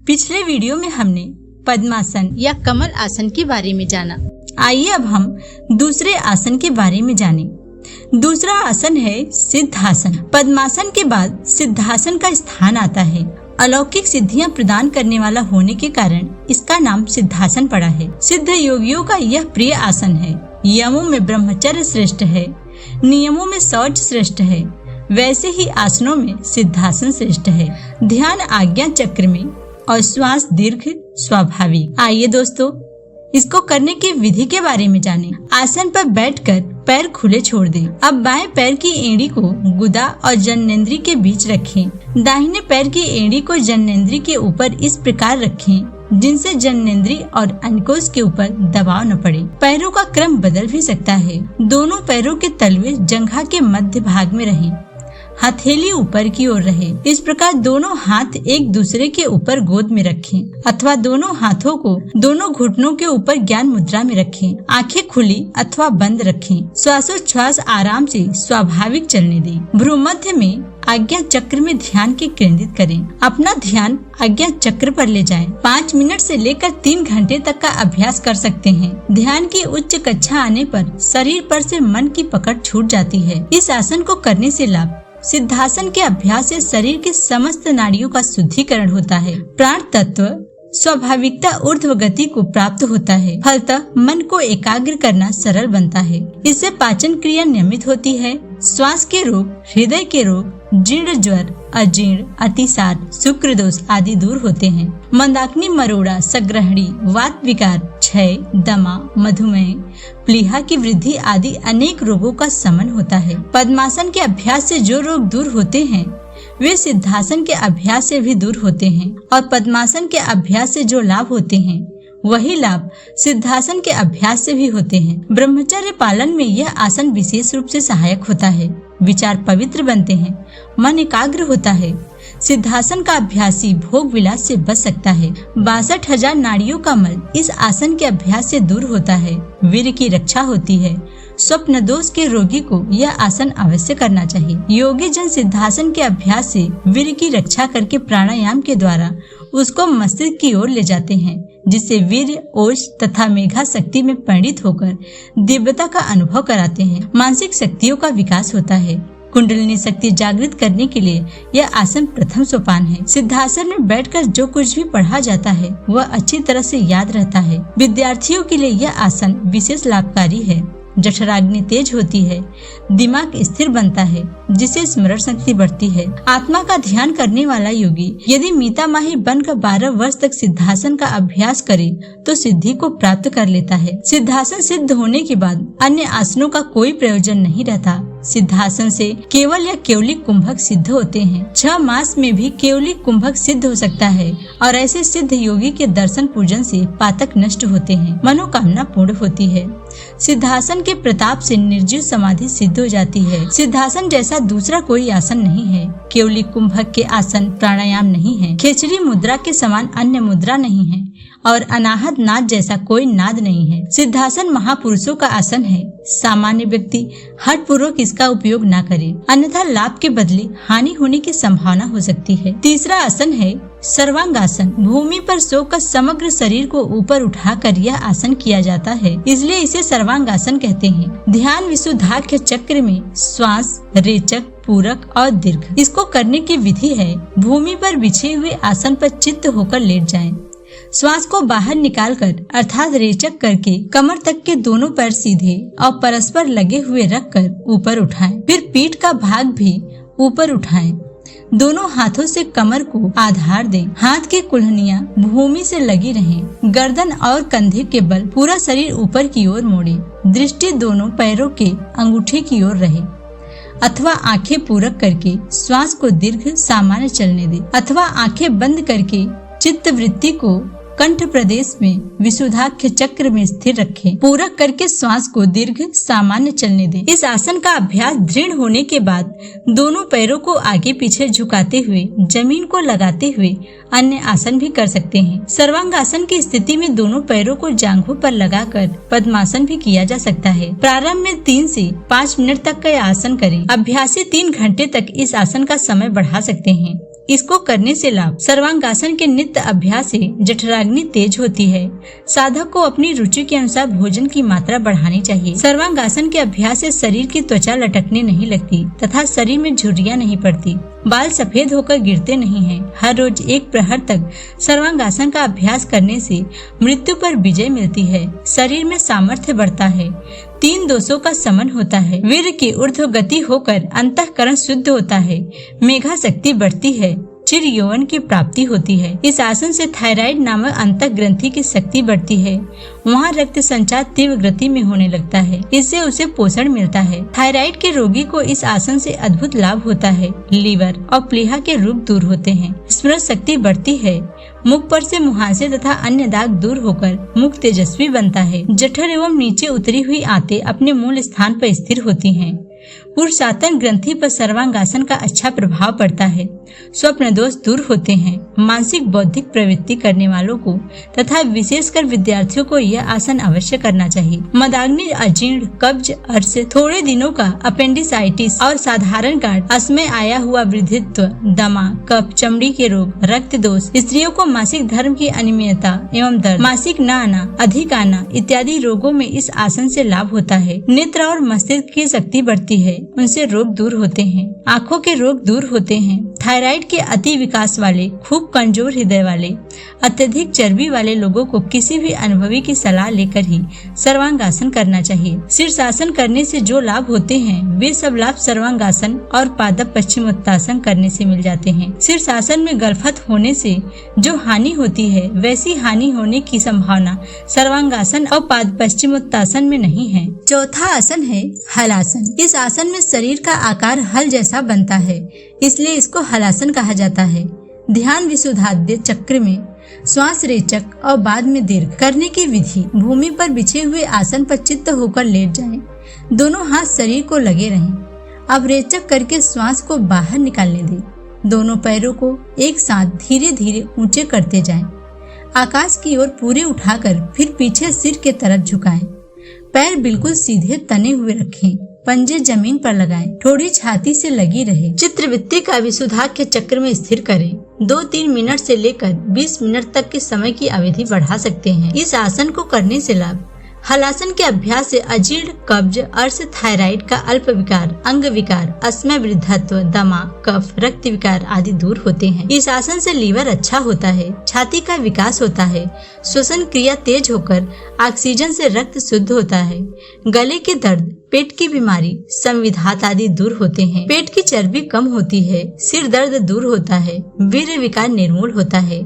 पिछले वीडियो में हमने पद्मासन या कमल आसन के बारे में जाना। आइए अब हम दूसरे आसन के बारे में जानें। दूसरा आसन है सिद्धासन। पद्मासन के बाद सिद्धासन का स्थान आता है। अलौकिक सिद्धियां प्रदान करने वाला होने के कारण इसका नाम सिद्धासन पड़ा है। सिद्ध योगियों का यह प्रिय आसन है। यमों में ब्रह्मचर्य श्रेष्ठ है, नियमों में शौच श्रेष्ठ है, वैसे ही आसनों में सिद्धासन श्रेष्ठ है। ध्यान आज्ञा चक्र में और श्वास दीर्घ स्वाभाविक। आइए दोस्तों, इसको करने की विधि के बारे में जानें। आसन पर बैठकर पैर खुले छोड़ दें। अब बाएं पैर की एड़ी को गुदा और जननेंद्री के बीच रखें। दाहिने पैर की एड़ी को जननेंद्री के ऊपर इस प्रकार रखें जिनसे जननेंद्री और अंकोश के ऊपर दबाव न पड़े। पैरों का क्रम बदल भी सकता है। दोनों पैरों के तलवे जंघा के मध्य भाग में रहें। हथेली ऊपर की ओर रहे। इस प्रकार दोनों हाथ एक दूसरे के ऊपर गोद में रखें अथवा दोनों हाथों को दोनों घुटनों के ऊपर ज्ञान मुद्रा में रखें। आंखें खुली अथवा बंद रखें। श्वासोच्छ्वास आराम से स्वाभाविक चलने दें। भ्रूमध्य में आज्ञा चक्र में ध्यान के केंद्रित करें। अपना ध्यान आज्ञा चक्र पर ले जाएं। 5 मिनट से लेकर 3 घंटे तक का अभ्यास कर सकते हैं। ध्यान की उच्च कक्षा आने पर शरीर पर से मन की पकड़ छूट जाती है। इस आसन को करने से लाभ। सिद्धासन के अभ्यास से शरीर के समस्त नाड़ियों का शुद्धिकरण होता है। प्राण तत्व स्वाभाविकता ऊर्ध्व गति को प्राप्त होता है। फलतः मन को एकाग्र करना सरल बनता है। इससे पाचन क्रिया नियमित होती है। श्वास के रोग, हृदय के रोग, जीर्ण ज्वर, अजीर्ण, अतिसार, शुक्र दोष आदि दूर होते हैं। मंदाग्नि, मरोड़ा, सग्रहणी, वात विकार, क्षय, दमा, मधुमेह, प्लीहा की वृद्धि आदि अनेक रोगों का शमन होता है। पद्मासन के अभ्यास से जो रोग दूर होते हैं वे सिद्धासन के अभ्यास से भी दूर होते हैं और पद्मासन के अभ्यास से जो लाभ होते हैं वही लाभ सिद्धासन के अभ्यास से भी होते हैं। ब्रह्मचर्य पालन में यह आसन विशेष रूप से सहायक होता है। विचार पवित्र बनते हैं, मन एकाग्र होता है। सिद्धासन का अभ्यासी भोग विलास से बच सकता है। 62,000 नाड़ियों का मल इस आसन के अभ्यास से दूर होता है। वीर्य की रक्षा होती है। स्वप्न दोष के रोगी को यह आसन अवश्य करना चाहिए। योगी जन सिद्धासन के अभ्यास से वीर्य की रक्षा करके प्राणायाम के द्वारा उसको मस्तिष्क की ओर ले जाते हैं, जिससे वीर्य, ओज तथा मेघा शक्ति में परिणित होकर दिव्यता का अनुभव कराते हैं। मानसिक शक्तियों का विकास होता है। कुंडलिनी शक्ति जागृत करने के लिए यह आसन प्रथम सोपान है। सिद्धासन में बैठकर जो कुछ भी पढ़ा जाता है वह अच्छी तरह से याद रहता है। विद्यार्थियों के लिए यह आसन विशेष लाभकारी है। जठराग्नि तेज होती है, दिमाग स्थिर बनता है, जिससे स्मरण शक्ति बढ़ती है। आत्मा का ध्यान करने वाला योगी यदि मीता माही बनकर 12 वर्ष तक सिद्धासन का अभ्यास करे तो सिद्धि को प्राप्त कर लेता है। सिद्धासन सिद्ध होने के बाद अन्य आसनों का कोई प्रयोजन नहीं रहता। सिद्धासन से केवल या केवलिक कुंभक सिद्ध होते हैं। 6 मास में भी केवलिक कुंभक सिद्ध हो सकता है और ऐसे सिद्ध योगी के दर्शन पूजन से पातक नष्ट होते हैं, मनोकामना पूर्ण होती है। सिद्धासन के प्रताप से निर्जीव समाधि सिद्ध हो जाती है। सिद्धासन जैसा दूसरा कोई आसन नहीं है। केवलिक कुंभक के आसन प्राणायाम नहीं है। खेचरी मुद्रा के समान अन्य मुद्रा नहीं है और अनाहत नाद जैसा कोई नाद नहीं है। सिद्धासन महापुरुषों का आसन है। सामान्य व्यक्ति हठ पूर्वक इसका उपयोग न करे, अन्यथा लाभ के बदले हानि होने की संभावना हो सकती है। तीसरा आसन है सर्वांगासन। भूमि पर सोकर समग्र शरीर को ऊपर उठाकर यह आसन किया जाता है, इसलिए इसे सर्वांगासन कहते हैं। ध्यान विशुद्धाख्य चक्र में श्वास, रेचक, पूरक और दीर्घ। इसको करने की विधि है, भूमि पर बिछे हुए आसन पर चित्त होकर लेट जाएं। श्वास को बाहर निकालकर अर्थात रेचक करके कमर तक के दोनों पैर सीधे और परस्पर लगे हुए रखकर ऊपर उठाएं। फिर पीठ का भाग भी ऊपर उठाएं। दोनों हाथों से कमर को आधार दें। हाथ की कुल्हनियां भूमि से लगी रहें। गर्दन और कंधे के बल पूरा शरीर ऊपर की ओर मोड़े। दृष्टि दोनों पैरों के अंगूठे की ओर रहे अथवा आंखें पूरक करके श्वास को दीर्घ सामान्य चलने दे अथवा आंखें बंद करके चित्त वृत्ति को कंठ प्रदेश में विशुद्धाख्य चक्र में स्थिर रखें। पूरक करके श्वास को दीर्घ सामान्य चलने दें। इस आसन का अभ्यास दृढ़ होने के बाद दोनों पैरों को आगे पीछे झुकाते हुए जमीन को लगाते हुए अन्य आसन भी कर सकते हैं। सर्वांगासन की स्थिति में दोनों पैरों को जांघों पर लगाकर पद्मासन भी किया जा सकता है। प्रारंभ में 3 से 5 मिनट तक का आसन करें। अभ्यासी 3 घंटे तक इस आसन का समय बढ़ा सकते हैं। इसको करने से लाभ। सर्वांगासन के नित्य अभ्यास से जठराग्नि तेज होती है। साधक को अपनी रुचि के अनुसार भोजन की मात्रा बढ़ानी चाहिए। सर्वांगासन के अभ्यास से शरीर की त्वचा लटकने नहीं लगती तथा शरीर में झुर्रियां नहीं पड़ती, बाल सफेद होकर गिरते नहीं हैं। हर रोज 1 प्रहर तक सर्वांगासन का अभ्यास करने से मृत्यु पर विजय मिलती है। शरीर में सामर्थ्य बढ़ता है। 3 दोषों का शमन होता है। वीर्य की ऊर्ध्व गति होकर अंतःकरण शुद्ध होता है। मेघा शक्ति बढ़ती है। चिर यौवन की प्राप्ति होती है। इस आसन से थायराइड नामक अंतः ग्रंथि की शक्ति बढ़ती है। वहाँ रक्त संचार तीव्र गति में होने लगता है। इससे उसे पोषण मिलता है। थायराइड के रोगी को इस आसन से अद्भुत लाभ होता है। लीवर और प्लीहा के रोग दूर होते हैं। स्मृति शक्ति बढ़ती है। मुख पर से मुहासे तथा अन्य दाग दूर होकर मुख तेजस्वी बनता है। जठर एवं नीचे उतरी हुई आंतें अपने मूल स्थान पर स्थिर होती हैं। पुरुषातन ग्रंथि पर सर्वांगासन का अच्छा प्रभाव पड़ता है। स्वप्न दोष दूर होते हैं। मानसिक बौद्धिक प्रवृत्ति करने वालों को तथा विशेषकर विद्यार्थियों को यह आसन अवश्य करना चाहिए। मदाग्नि, अजीर्ण, कब्ज, अर्श, थोड़े दिनों का अपेंडिसाइटिस और साधारण गांठ, असमय आया हुआ वृद्धित्व, दमा, कफ, चमड़ी के रोग, रक्त दोष, स्त्रियों को मासिक धर्म की अनियमितता एवं दर्द, मासिक न आना, अधिक आना इत्यादि रोगों में इस आसन से लाभ होता है। नेत्र और मस्तिष्क की शक्ति बढ़ती है, उनसे रोग दूर होते हैं। आँखों के रोग दूर होते हैं। थायराइड के अति विकास वाले, खूब कमजोर हृदय वाले, अत्यधिक चर्बी वाले लोगों को किसी भी अनुभवी की सलाह लेकर ही सर्वांगासन करना चाहिए। शीर्षासन करने से जो लाभ होते हैं वे सब लाभ सर्वांगासन और पादप पश्चिमोत्तासन करने से मिल जाते हैं। शीर्षासन में गलफत होने से जो हानि होती है वैसी हानि होने की संभावना सर्वांगासन और पाद पश्चिमोत्तासन में नहीं है। चौथा आसन है हलासन। इस आसन में शरीर का आकार हल जैसा बनता है, इसलिए इसको हलासन कहा जाता है। ध्यान विशुद्धाद्य चक्र में श्वास रेचक और बाद में दीर्घ करने की विधि। भूमि पर बिछे हुए आसन पर चित्त होकर लेट जाएं। दोनों हाथ शरीर को लगे रहें। अब रेचक करके श्वास को बाहर निकालने दें। दोनों पैरों को एक साथ धीरे धीरे ऊंचे करते जाएं। आकाश की ओर पूरे उठाकर फिर पीछे सिर के तरफ झुकाएं। पैर बिल्कुल सीधे तने हुए रखें। पंजे जमीन पर लगाएं। थोड़ी छाती से लगी रहे। चित्रवृत्ति का विशुद्धाख्य चक्र में स्थिर करें। 2-3 मिनट से लेकर 20 मिनट तक के समय की अवधि बढ़ा सकते हैं। इस आसन को करने से लाभ। हलासन के अभ्यास से अजीर्ण, कब्ज, अर्श, थायराइड का अल्प विकार, अंग विकार, असमय वृद्धत्व, दमा, कफ, रक्त विकार आदि दूर होते हैं। इस आसन से लीवर अच्छा होता है। छाती का विकास होता है। श्वसन क्रिया तेज होकर ऑक्सीजन से रक्त शुद्ध होता है। गले के दर्द, पेट की बीमारी, संविधात आदि दूर होते हैं। पेट की चर्बी कम होती है। सिर दर्द दूर होता है। वीर्य विकार निर्मूल होता है।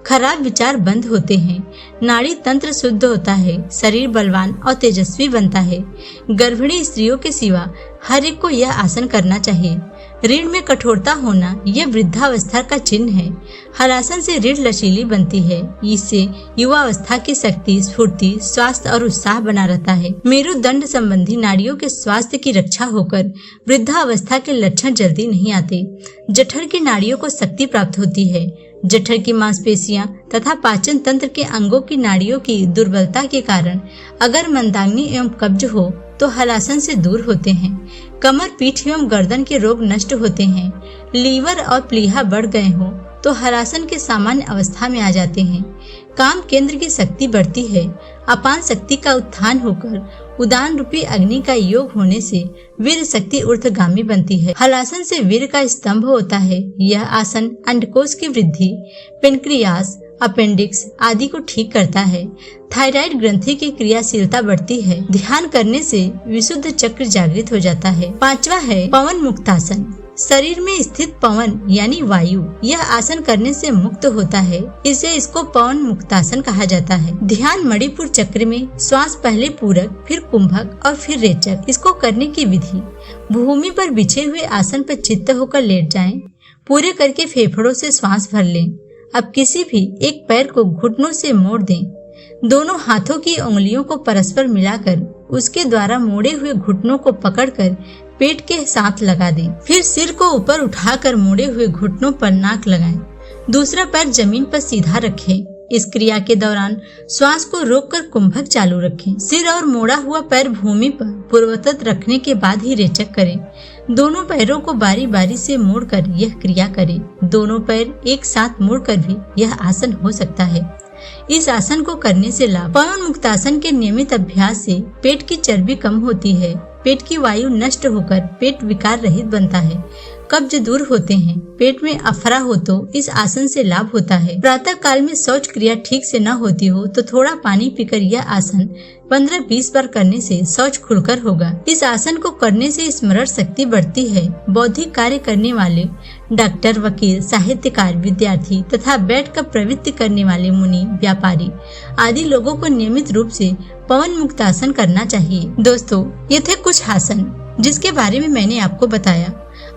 खराब विचार बंद होते हैं। नाड़ी तंत्र शुद्ध होता है। शरीर बलवान और तेजस्वी बनता है। गर्भिणी स्त्रियों के सिवा हर एक को यह आसन करना चाहिए। रीढ़ में कठोरता होना यह वृद्धावस्था का चिन्ह है। हलासन से रीढ़ लचीली बनती है। इससे युवावस्था की शक्ति, स्फूर्ति, स्वास्थ्य और उत्साह बना रहता है। मेरुदंड संबंधी नाड़ियों के स्वास्थ्य की रक्षा होकर वृद्धावस्था के लक्षण जल्दी नहीं आते। जठर की नाड़ियों को शक्ति प्राप्त होती है। जठर की मांसपेशियां तथा पाचन तंत्र के अंगों की नाड़ियों की दुर्बलता के कारण अगर मंदाग्नि एवं कब्ज हो तो हलासन से दूर होते हैं। कमर, पीठ एवं गर्दन के रोग नष्ट होते हैं। लीवर और प्लीहा बढ़ गए हो तो हलासन के सामान्य अवस्था में आ जाते हैं। काम केंद्र की शक्ति बढ़ती है। अपान शक्ति का उत्थान होकर उदान रूपी अग्नि का योग होने से वीर शक्ति ऊर्ध्वगामी बनती है। हलासन से वीर का स्तंभ होता है। यह आसन अंडकोश की वृद्धि, पेनक्रियास, अपेंडिक्स आदि को ठीक करता है। थायराइड ग्रंथि की क्रियाशीलता बढ़ती है। ध्यान करने से विशुद्ध चक्र जागृत हो जाता है। 5वां है पवन मुक्तासन। शरीर में स्थित पवन यानी वायु यह आसन करने से मुक्त होता है, इसे इसको पवन मुक्तासन कहा जाता है। ध्यान मणिपुर चक्र में श्वास पहले पूरक, फिर कुंभक और फिर रेचक। इसको करने की विधि। भूमि पर बिछे हुए आसन पर चित्त होकर लेट जाएं। पूरे करके फेफड़ों से श्वास भर लें। अब किसी भी एक पैर को घुटनों से मोड़ दें। दोनों हाथों की उंगलियों को परस्पर मिलाकर उसके द्वारा मोड़े हुए घुटनों को पकड़कर पेट के साथ लगा दें। फिर सिर को ऊपर उठाकर मोड़े हुए घुटनों पर नाक लगाएं। दूसरा पैर जमीन पर सीधा रखें। इस क्रिया के दौरान श्वास को रोककर कुंभक चालू रखें। सिर और मोड़ा हुआ पैर भूमि पर पूर्ववत रखने के बाद ही रेचक करें। दोनों पैरों को बारी बारी से मोड़कर यह क्रिया करें। दोनों पैर एक साथ मोड़कर भी यह आसन हो सकता है। इस आसन को करने से लाभ। पवन मुक्तासन के नियमित अभ्यास से पेट की चर्बी कम होती है। पेट की वायु नष्ट होकर पेट विकार रहित बनता है। कब्ज दूर होते हैं। पेट में अफरा हो तो इस आसन से लाभ होता है। प्रातः काल में शौच क्रिया ठीक से न होती हो तो थोड़ा पानी पीकर यह आसन 15-20 बार करने से शौच खुलकर होगा। इस आसन को करने से स्मरण शक्ति बढ़ती है। बौद्धिक कार्य करने वाले डॉक्टर, वकील, साहित्यकार, विद्यार्थी तथा बैठकर प्रवृत्ति करने वाले मुनि, व्यापारी आदि लोगों को नियमित रूप से पवन मुक्तासन करना चाहिए। दोस्तों, ये थे कुछ आसन जिसके बारे में मैंने आपको बताया।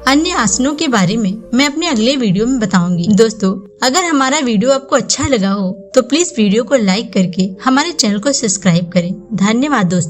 अन्य आसनों के बारे में मैं अपने अगले वीडियो में बताऊंगी। दोस्तों, अगर हमारा वीडियो आपको अच्छा लगा हो तो प्लीज वीडियो को लाइक करके हमारे चैनल को सब्सक्राइब करें। धन्यवाद दोस्तों।